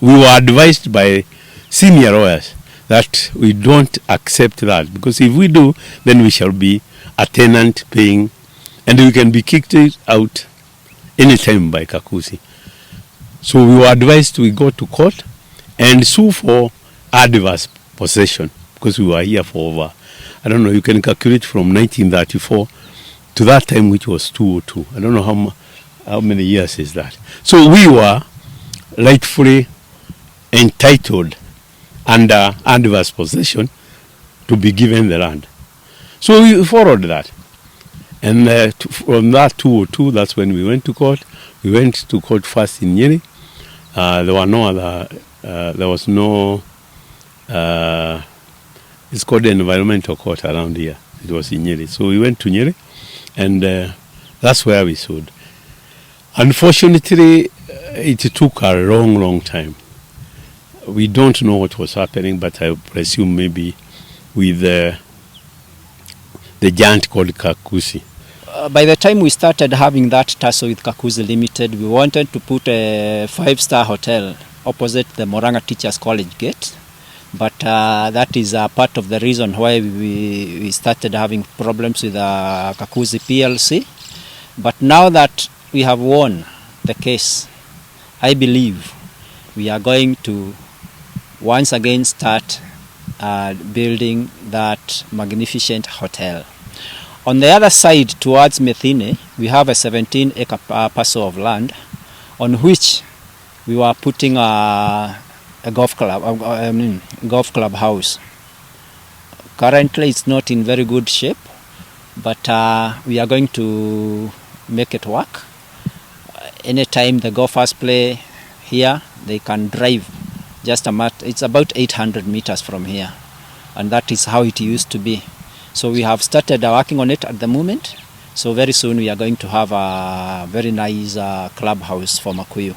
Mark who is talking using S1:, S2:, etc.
S1: We were advised by senior lawyers that we don't accept that, because if we do, then we shall be a tenant paying, and we can be kicked out anytime by Kakuzi. So we were advised we go to court and sue for adverse possession, because we were here for over, I don't know, you can calculate from 1934 to that time, which was 202. I don't know how many years is that. So we were rightfully entitled under adverse possession to be given the land. So we followed that. And from that 202, that's when we went to court. We went to court first in Nyeri. There were no other, there was no, it's called the environmental court around here. It was in Nyeri. So we went to Nyeri, and that's where we sued. Unfortunately, it took a long time. We don't know what was happening, but I presume maybe with the giant called Kakuzi.
S2: By the time we started having that tussle with Kakuzi Limited, we wanted to put a 5-star hotel opposite the Moranga Teachers College gate. But that is part of the reason why we started having problems with Kakuzi PLC. But now that we have won the case, I believe we are going to once again start building that magnificent hotel. On the other side, towards Methine, we have a 17-acre parcel of land on which we were putting a golf club house. Currently, it's not in very good shape, but we are going to make it work. Anytime the golfers play here, they can drive it's about 800 meters from here, and that is how it used to be. So we have started working on it at the moment. So very soon we are going to have a very nice clubhouse for Makuyu.